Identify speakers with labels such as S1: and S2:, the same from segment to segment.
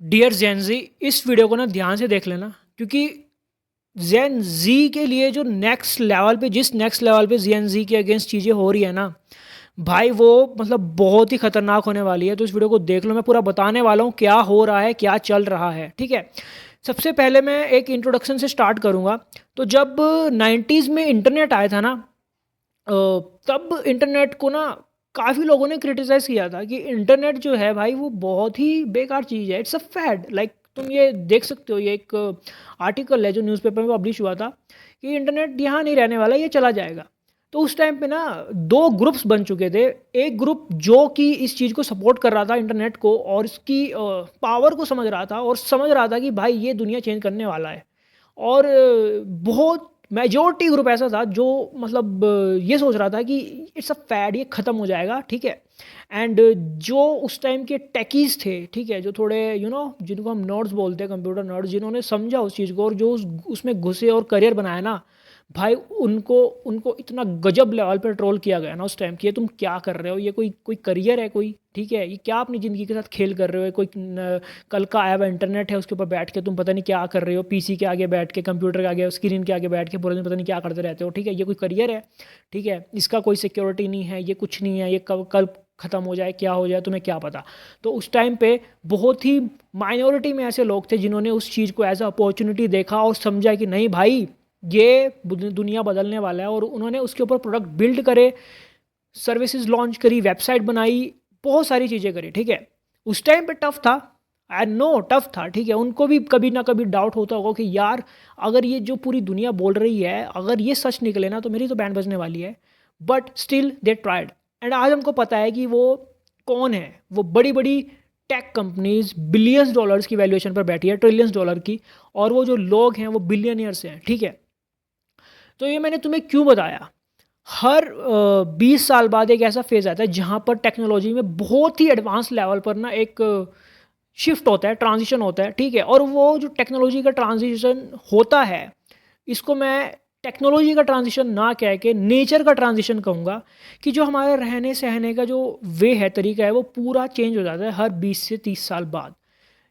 S1: Dear जेन जी, इस video को ना ध्यान से देख लेना, क्योंकि जेन जी के लिए जो नेक्स्ट लेवल पे जिस नेक्स्ट लेवल पे जेन जी के अगेंस्ट चीज़ें हो रही है ना भाई, वो मतलब बहुत ही खतरनाक होने वाली है। तो इस वीडियो को देख लो, मैं पूरा बताने वाला हूँ क्या हो रहा है, क्या चल रहा है। ठीक है, सबसे पहले मैं एक इंट्रोडक्शन से स्टार्ट करूँगा। तो जब 90s में इंटरनेट आया था ना, तब इंटरनेट को ना काफ़ी लोगों ने क्रिटिसाइज़ किया था कि इंटरनेट जो है भाई वो बहुत ही बेकार चीज़ है, इट्स अ फैड। लाइक तुम ये देख सकते हो, ये एक आर्टिकल है जो न्यूज़पेपर में पब्लिश हुआ था कि इंटरनेट यहाँ नहीं रहने वाला, ये चला जाएगा। तो उस टाइम पे ना दो ग्रुप्स बन चुके थे। एक ग्रुप जो कि इस चीज़ को सपोर्ट कर रहा था, इंटरनेट को, और इसकी पावर को समझ रहा था और समझ रहा था कि भाई ये दुनिया चेंज करने वाला है। और बहुत मेजॉरिटी ग्रुप ऐसा था जो मतलब ये सोच रहा था कि इट्स अ फैड, ये ख़त्म हो जाएगा। ठीक है, एंड जो उस टाइम के टेकीज थे, ठीक है, जो थोड़े जिनको हम नर्ड्स बोलते हैं, कंप्यूटर नर्ड्स, जिन्होंने समझा उस चीज़ को और जो उसमें घुसे और करियर बनाया ना भाई, उनको उनको इतना गजब लेवल पर ट्रोल किया गया ना उस टाइम कि ये तुम क्या कर रहे हो, ये कोई कोई करियर है कोई? ठीक है, ये क्या अपनी ज़िंदगी के साथ खेल कर रहे हो? ये कोई कल का आया हुआ इंटरनेट है, उसके ऊपर बैठ के तुम पता नहीं क्या कर रहे हो, पीसी के आगे बैठ के, कंप्यूटर के आगे, स्क्रीन के आगे बैठ के पूरे दिन पता नहीं क्या करते रहते हो। ठीक है, ये कोई करियर है? ठीक है, इसका कोई सिक्योरिटी नहीं है, ये कुछ नहीं है, ये कब कल ख़त्म हो जाए, क्या हो जाए, तुम्हें क्या पता। तो उस टाइम पे बहुत ही माइनॉरिटी में ऐसे लोग थे जिन्होंने उस चीज़ को एज अ अपॉर्चुनिटी देखा और समझा कि नहीं भाई, ये दुनिया बदलने वाला है। और उन्होंने उसके ऊपर प्रोडक्ट बिल्ड करे, सर्विसेज लॉन्च करी, वेबसाइट बनाई, बहुत सारी चीज़ें करी। ठीक है, उस टाइम पे टफ था, आई नो टफ था। ठीक है, उनको भी कभी ना कभी डाउट होता होगा कि यार, अगर ये जो पूरी दुनिया बोल रही है, अगर ये सच निकले ना, तो मेरी तो बैंड बजने वाली है। But still they tried, and आज हमको पता है कि वो कौन है। वो बड़ी बड़ी टेक कंपनीज बिलियंस डॉलर्स की वैल्यूएशन पर बैठी है, ट्रिलियंस डॉलर की, और वो जो लोग हैं वो बिलियनियर्स हैं। ठीक है, तो ये मैंने तुम्हें क्यों बताया? हर 20 साल बाद एक ऐसा फेज़ आता है जहाँ पर टेक्नोलॉजी में बहुत ही एडवांस लेवल पर ना एक शिफ्ट होता है, ट्रांजिशन होता है। ठीक है, और वो जो टेक्नोलॉजी का ट्रांजिशन होता है, इसको मैं टेक्नोलॉजी का ट्रांजिशन ना कह के नेचर का ट्रांजिशन कहूँगा। कि जो हमारे रहने सहने का जो वे है, तरीका है, वो पूरा चेंज हो जाता है हर 20 से 30 साल बाद।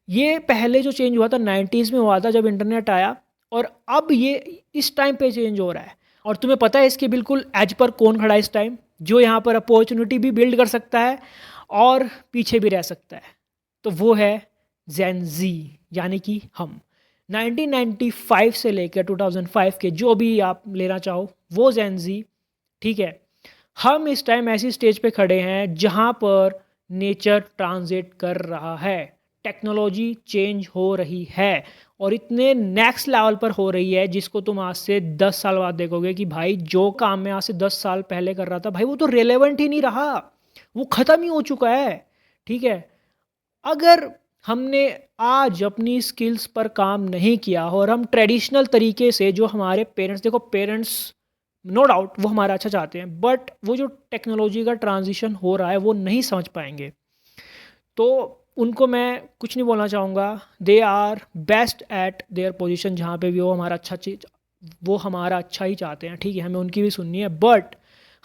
S1: ये पहले जो चेंज हुआ था 90s में हुआ था जब इंटरनेट आया, और अब ये इस टाइम पे चेंज हो रहा है। और तुम्हें पता है इसके बिल्कुल एज पर कौन खड़ा है इस टाइम, जो यहाँ पर अपॉर्चुनिटी भी बिल्ड कर सकता है और पीछे भी रह सकता है? तो वो है जेन जी, यानी कि हम। 1995 से लेकर 2005 के जो भी आप लेना चाहो, वो जेन जी। ठीक है, हम इस टाइम ऐसी स्टेज पे खड़े हैं जहाँ पर नेचर ट्रांजिट कर रहा है, टेक्नोलॉजी चेंज हो रही है, और इतने नेक्स्ट लेवल पर हो रही है जिसको तुम आज से 10 साल बाद देखोगे कि भाई जो काम मैं आज से 10 साल पहले कर रहा था भाई, वो तो रेलेवेंट ही नहीं रहा, वो ख़त्म ही हो चुका है। ठीक है, अगर हमने आज अपनी स्किल्स पर काम नहीं किया और हम ट्रेडिशनल तरीके से, जो हमारे पेरेंट्स, देखो पेरेंट्स नो डाउट वो हमारा अच्छा चाहते हैं, बट वो जो टेक्नोलॉजी का ट्रांजिशन हो रहा है वो नहीं समझ पाएंगे। तो उनको मैं कुछ नहीं बोलना चाहूँगा। They are best at their position, जहाँ पे भी वो हमारा अच्छा चीज, वो हमारा अच्छा ही चाहते हैं। ठीक है, हमें उनकी भी सुननी है, बट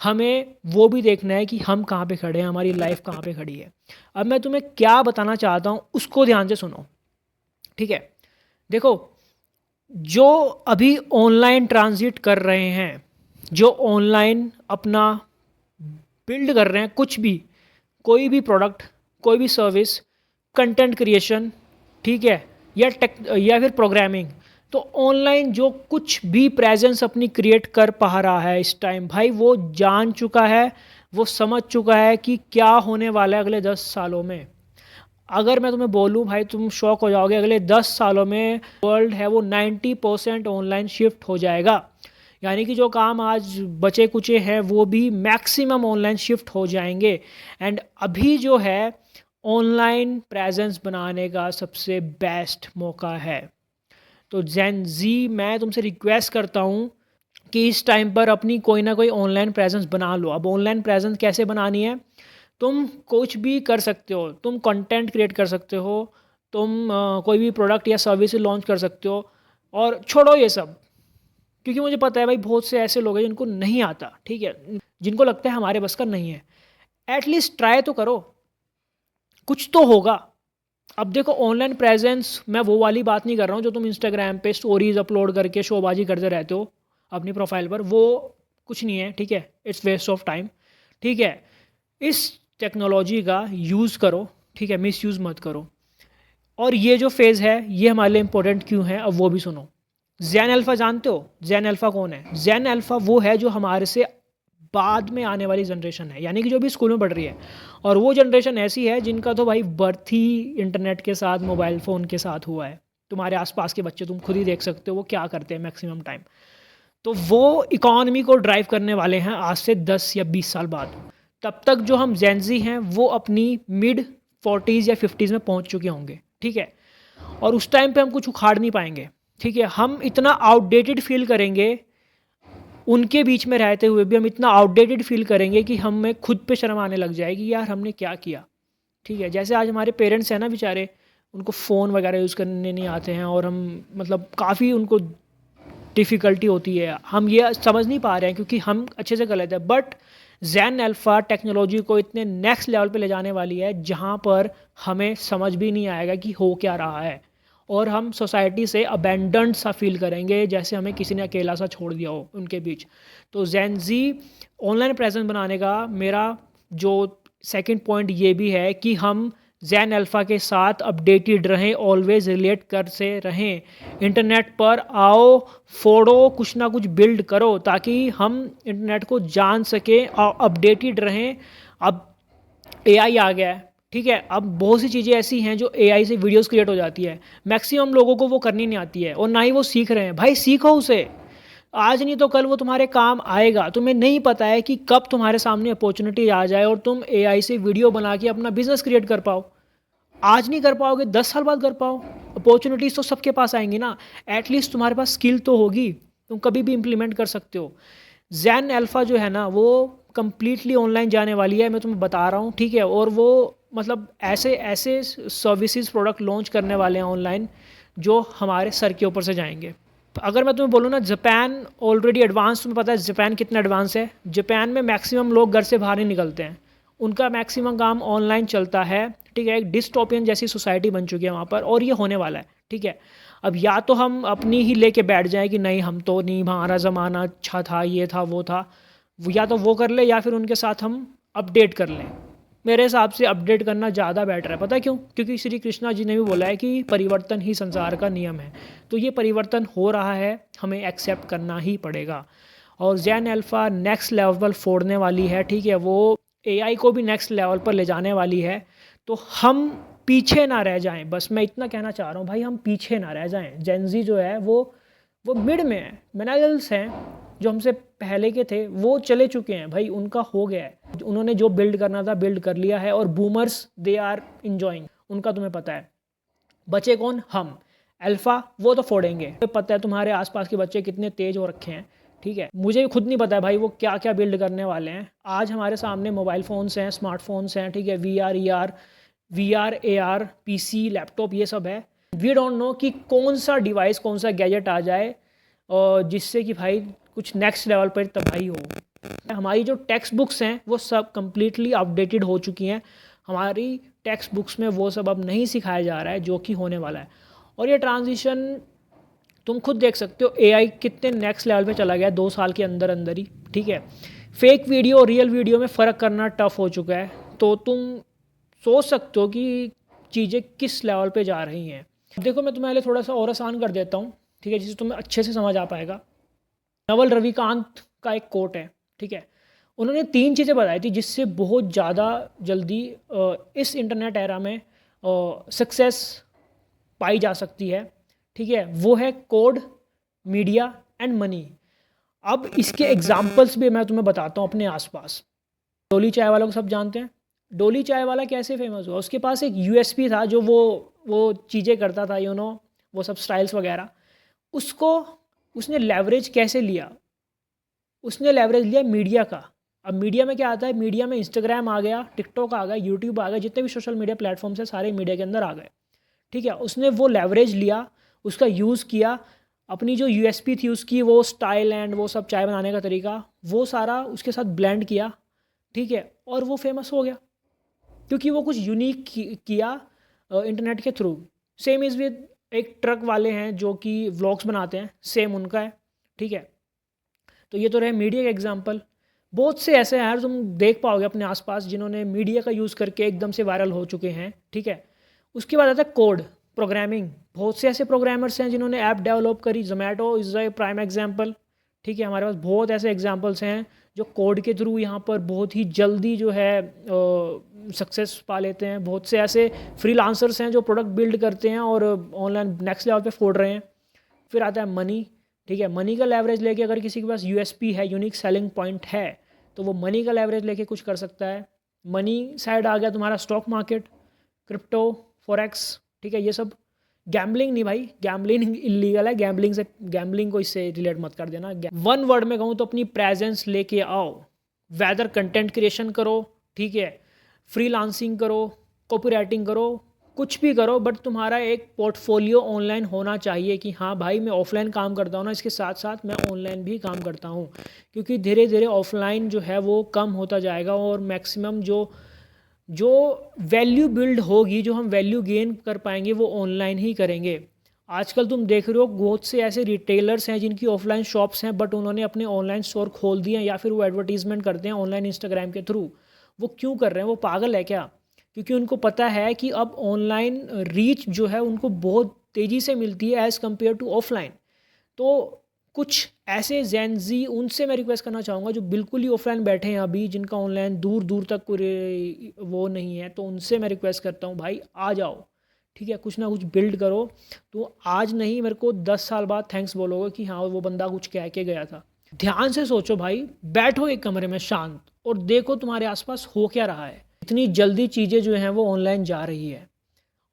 S1: हमें वो भी देखना है कि हम कहाँ पे खड़े हैं, हमारी लाइफ कहाँ पे खड़ी है। अब मैं तुम्हें क्या बताना चाहता हूँ उसको ध्यान से सुनो। ठीक है, देखो, जो अभी ऑनलाइन ट्रांजिट कर रहे हैं, जो ऑनलाइन अपना बिल्ड कर रहे हैं कुछ भी, कोई भी प्रोडक्ट, कोई भी सर्विस, कंटेंट क्रिएशन, ठीक है, या टेक या फिर प्रोग्रामिंग, तो ऑनलाइन जो कुछ भी प्रेजेंस अपनी क्रिएट कर पा रहा है इस टाइम भाई, वो जान चुका है, वो समझ चुका है कि क्या होने वाला है अगले 10 सालों में। अगर मैं तुम्हें बोलूँ भाई, तुम शॉक हो जाओगे, अगले 10 सालों में वर्ल्ड है वो 90% ऑनलाइन शिफ्ट हो जाएगा। यानी कि जो काम आज बचे कुचे हैं वो भी मैक्सिमम ऑनलाइन शिफ्ट हो जाएंगे। एंड अभी जो है ऑनलाइन प्रेजेंस बनाने का सबसे बेस्ट मौका है। तो जेन जी, मैं तुमसे रिक्वेस्ट करता हूँ कि इस टाइम पर अपनी कोई ना कोई ऑनलाइन प्रेजेंस बना लो। अब ऑनलाइन प्रेजेंस कैसे बनानी है? तुम कुछ भी कर सकते हो, तुम कंटेंट क्रिएट कर सकते हो, तुम कोई भी प्रोडक्ट या सर्विस लॉन्च कर सकते हो। और छोड़ो ये सब, क्योंकि मुझे पता है भाई बहुत से ऐसे लोग हैं जिनको नहीं आता। ठीक है, जिनको लगता है हमारे बस का नहीं है। एटलीस्ट ट्राई तो करो, कुछ तो होगा। अब देखो ऑनलाइन प्रेजेंस, मैं वो वाली बात नहीं कर रहा हूँ जो तुम इंस्टाग्राम पे स्टोरीज अपलोड करके शोबाजी करते रहते हो अपनी प्रोफाइल पर, वो कुछ नहीं है, ठीक है, इट्स वेस्ट ऑफ टाइम, ठीक है। इस टेक्नोलॉजी का यूज़ करो, ठीक है, मिस यूज़ मत करो। और ये जो फेज़ है ये हमारे लिए इंपॉर्टेंट क्यों है, अब वो भी सुनो। जैन अल्फ़ा जानते हो? जैन अल्फ़ा कौन है? जैन अल्फ़ा वो है जो हमारे से बाद में आने वाली जनरेशन है, यानी कि जो भी स्कूल में पढ़ रही है। और वो जनरेशन ऐसी है जिनका तो भाई बर्थ ही इंटरनेट के साथ, मोबाइल फ़ोन के साथ हुआ है। तुम्हारे आसपास के बच्चे तुम खुद ही देख सकते हो वो क्या करते हैं मैक्सिमम टाइम। तो वो इकॉनमी को ड्राइव करने वाले हैं आज से 10 या 20 साल बाद। तब तक जो हम जेनजी हैं वो अपनी मिड 40s या 50s में पहुंच चुके होंगे, ठीक है। और उस टाइम पे हम कुछ उखाड़ नहीं पाएंगे, ठीक है। हम इतना आउटडेटेड फील करेंगे, उनके बीच में रहते हुए भी हम इतना आउटडेटेड फील करेंगे कि हमें खुद पे शर्म आने लग जाएगी, यार हमने क्या किया, ठीक है। जैसे आज हमारे पेरेंट्स हैं ना बेचारे, उनको फ़ोन वगैरह यूज़ करने नहीं आते हैं, और हम मतलब काफ़ी उनको डिफ़िकल्टी होती है, हम ये समझ नहीं पा रहे हैं क्योंकि हम अच्छे से कर लेते हैं। बट जैन अल्फ़ा टेक्नोलॉजी को इतने नेक्स्ट लेवल पे ले जाने वाली है जहाँ पर हमें समझ भी नहीं आएगा कि हो क्या रहा है, और हम सोसाइटी से अबेंडन्ड सा फील करेंगे, जैसे हमें किसी ने अकेला सा छोड़ दिया हो उनके बीच। तो जैन जी ऑनलाइन प्रेजेंस बनाने का मेरा जो सेकंड पॉइंट ये भी है कि हम जैन अल्फ़ा के साथ अपडेटेड रहें, ऑलवेज रिलेट कर से रहें। इंटरनेट पर आओ, फोड़ो, कुछ ना कुछ बिल्ड करो ताकि हम इंटरनेट को जान सकें और अपडेटेड रहें। अब एआई आ गया है, ठीक है। अब बहुत सी चीज़ें ऐसी हैं जो एआई से वीडियोस क्रिएट हो जाती है, मैक्सिमम लोगों को वो करनी नहीं आती है और ना ही वो सीख रहे हैं। भाई सीखो उसे, आज नहीं तो कल वो तुम्हारे काम आएगा। तुम्हें नहीं पता है कि कब तुम्हारे सामने अपॉर्चुनिटी आ जाए और तुम एआई से वीडियो बना के अपना बिजनेस क्रिएट कर पाओ। आज नहीं कर पाओगे, 10 साल बाद कर पाओ। अपॉर्चुनिटीज़ तो सबके पास आएंगी ना, एटलीस्ट तुम्हारे पास स्किल तो होगी, तुम कभी भी इम्प्लीमेंट कर सकते हो। जैन अल्फ़ा जो है ना वो कम्प्लीटली ऑनलाइन जाने वाली है, मैं तुम्हें बता रहा हूँ, ठीक है। और वो मतलब ऐसे ऐसे सर्विसेज प्रोडक्ट लॉन्च करने वाले हैं ऑनलाइन जो हमारे सर के ऊपर से जाएंगे। अगर मैं तुम्हें बोलूँ ना, जापान ऑलरेडी एडवांस, तुम्हें पता है जापान कितना एडवांस है। जापान में मैक्सिमम लोग घर से बाहर नहीं निकलते हैं, उनका मैक्सिमम काम ऑनलाइन चलता है, ठीक है। एक डिस्टोपियन जैसी सोसाइटी बन चुकी है वहाँ पर, और ये होने वाला है, ठीक है। अब या तो हम अपनी ही लेके बैठ जाएं कि नहीं हम तो नहीं, हमारा ज़माना अच्छा था, ये था वो था, या तो वो कर ले या फिर उनके साथ हम अपडेट कर लें। मेरे हिसाब से अपडेट करना ज़्यादा बेटर है, पता है क्यों? क्योंकि श्री कृष्णा जी ने भी बोला है कि परिवर्तन ही संसार का नियम है। तो ये परिवर्तन हो रहा है, हमें एक्सेप्ट करना ही पड़ेगा। और जैन अल्फ़ा नेक्स्ट लेवल पर फोड़ने वाली है, ठीक है। वो एआई को भी नेक्स्ट लेवल पर ले जाने वाली है। तो हम पीछे ना रह जाएं, बस मैं इतना कहना चाह रहा हूँ भाई, हम पीछे ना रह जाएं। जेनजी जो है वो मिड में है, मिलेनियल्स हैं जो हमसे पहले के थे वो चले चुके हैं भाई, उनका हो गया है, उन्होंने जो बिल्ड करना था बिल्ड कर लिया है। और बूमर्स दे आर इंजॉइंग, उनका तुम्हें पता है। बचे कौन? हम अल्फ़ा, वो तो फोड़ेंगे। पता है तुम्हारे आसपास के बच्चे कितने तेज हो रखे हैं, ठीक है। मुझे भी खुद नहीं पता है भाई वो क्या क्या बिल्ड करने वाले हैं। आज हमारे सामने मोबाइल फ़ोन्स हैं, स्मार्टफोन्स हैं, ठीक है, वी आर पीसी, लैपटॉप, ये सब है। वी डोंट नो कि कौन सा डिवाइस, कौन सा गैजेट आ जाए और जिससे कि भाई कुछ नेक्स्ट लेवल पर तबाही हो। हमारी जो टेक्स्ट बुक्स हैं वो सब कम्प्लीटली अपडेटेड हो चुकी हैं। हमारी टेक्स्ट बुक्स में वो सब अब नहीं सिखाया जा रहा है जो कि होने वाला है। और ये ट्रांजिशन तुम खुद देख सकते हो, एआई कितने नेक्स्ट लेवल पे चला गया 2 साल के अंदर अंदर ही, ठीक है। फेक वीडियो और रियल वीडियो में फ़र्क करना टफ हो चुका है। तो तुम सोच सकते हो कि चीज़ें किस लेवल पे जा रही हैं। देखो मैं तुम्हारे लिए थोड़ा सा और आसान कर देता हूँ, ठीक है, जिससे तुम्हें अच्छे से समझ आ पाएगा। नवल रविकांत का एक कोट है, ठीक है। उन्होंने 3 चीज़ें बताई थी जिससे बहुत ज़्यादा जल्दी इस इंटरनेट एरा में सक्सेस पाई जा सकती है, ठीक है। वो है कोड, मीडिया एंड मनी। अब इसके एग्जाम्पल्स भी मैं तुम्हें बताता हूँ अपने आसपास। डोली चाय वाला को सब जानते हैं। डोली चाय वाला कैसे फेमस हुआ? उसके पास एक यूएसपी था जो वो चीज़ें करता था, वो सब स्टाइल्स वगैरह। उसको उसने लेवरेज कैसे लिया? उसने लेवरेज लिया मीडिया का। अब मीडिया में क्या आता है? मीडिया में इंस्टाग्राम आ गया, टिकटॉक आ गया, यूट्यूब आ गया, जितने भी सोशल मीडिया प्लेटफॉर्म्स हैं सारे मीडिया के अंदर आ गए, ठीक है। उसने वो लेवरेज लिया, उसका यूज़ किया, अपनी जो यूएसपी थी उसकी, वो स्टाइल एंड वो सब चाय बनाने का तरीका, वो सारा उसके साथ ब्लेंड किया, ठीक है। और वो फेमस हो गया क्योंकि वो कुछ यूनिक किया इंटरनेट के थ्रू। सेम इज़ विद एक ट्रक वाले हैं जो कि व्लॉग्स बनाते हैं, सेम उनका है, ठीक है। तो ये तो रहे मीडिया का एग्जांपल। बहुत से ऐसे हैं यार, तुम देख पाओगे अपने आसपास जिन्होंने मीडिया का यूज़ करके एकदम से वायरल हो चुके हैं, ठीक है। उसके बाद आता है कोड, प्रोग्रामिंग। बहुत से ऐसे प्रोग्रामर्स हैं जिन्होंने ऐप डेवलप करी, Zomato is a prime example, ठीक है। हमारे पास बहुत ऐसे एग्जांपल्स हैं जो कोड के थ्रू यहाँ पर बहुत ही जल्दी जो है सक्सेस पा लेते हैं। बहुत से ऐसे फ्रीलांसर्स हैं जो प्रोडक्ट बिल्ड करते हैं और ऑनलाइन नेक्स्ट लेवल पे फोड़ रहे हैं। फिर आता है मनी, ठीक है। मनी का लेवरेज लेके अगर किसी के पास यूएसपी है, यूनिक सेलिंग पॉइंट है, तो वो मनी का लेवरेज लेके कुछ कर सकता है। मनी साइड आ गया तुम्हारा स्टॉक मार्केट, क्रिप्टो, फॉरेक्स, ठीक है। ये सब गैम्बलिंग नहीं भाई, गैम्बलिंग इलीगल है, गैम्बलिंग को इससे रिलेट मत कर देना। वन वर्ड में कहूँ तो अपनी प्रेजेंस लेके आओ, वेदर कंटेंट क्रिएशन करो, ठीक है, फ्रीलांसिंग करो, कॉपीराइटिंग करो, कुछ भी करो, बट तुम्हारा एक पोर्टफोलियो ऑनलाइन होना चाहिए कि हाँ भाई मैं ऑफलाइन काम करता हूँ ना, इसके साथ साथ मैं ऑनलाइन भी काम करता हूँ। क्योंकि धीरे धीरे ऑफलाइन जो है वो कम होता जाएगा और मैक्सिमम जो जो वैल्यू बिल्ड होगी, जो हम वैल्यू गेन कर पाएंगे वो ऑनलाइन ही करेंगे। आजकल तुम देख रहे हो बहुत से ऐसे रिटेलर्स हैं जिनकी ऑफलाइन शॉप्स हैं बट उन्होंने अपने ऑनलाइन स्टोर खोल दिए हैं, या फिर वो एडवर्टीजमेंट करते हैं ऑनलाइन इंस्टाग्राम के थ्रू। वो क्यों कर रहे हैं? वो पागल है क्या? क्योंकि उनको पता है कि अब ऑनलाइन रीच जो है उनको बहुत तेज़ी से मिलती है एज़ कम्पेयर टू ऑफलाइन। तो कुछ ऐसे जेनजी, उनसे मैं रिक्वेस्ट करना चाहूँगा जो बिल्कुल ही ऑफलाइन बैठे हैं अभी, जिनका ऑनलाइन दूर दूर तक कोई वो नहीं है, तो उनसे मैं रिक्वेस्ट करता हूँ भाई आ जाओ, ठीक है, कुछ ना कुछ बिल्ड करो। तो आज नहीं, मेरे को 10 साल बाद थैंक्स बोलोगे कि हाँ वो बंदा कुछ कह के गया था। ध्यान से सोचो भाई, बैठो एक कमरे में शांत और देखो तुम्हारे आसपास हो क्या रहा है। इतनी जल्दी चीज़ें जो हैं वो ऑनलाइन जा रही है,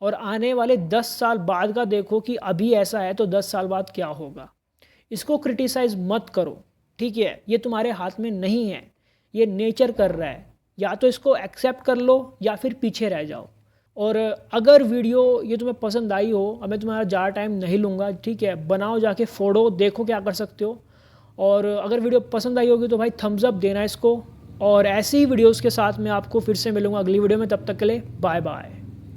S1: और आने वाले 10 साल बाद का देखो कि अभी ऐसा है तो 10 साल बाद क्या होगा। इसको क्रिटिसाइज मत करो, ठीक है, ये तुम्हारे हाथ में नहीं है, ये नेचर कर रहा है। या तो इसको एक्सेप्ट कर लो या फिर पीछे रह जाओ। और अगर वीडियो ये तुम्हें पसंद आई हो, अब मैं तुम्हारा ज़्यादा टाइम नहीं लूँगा, ठीक है, बनाओ जाके, फोड़ो, देखो क्या कर सकते हो। और अगर वीडियो पसंद आई होगी तो भाई थम्स अप देना इसको। और ऐसी ही वीडियोज़ के साथ मैं आपको फिर से मिलूँगा अगली वीडियो में, तब तक के लिए बाय बाय।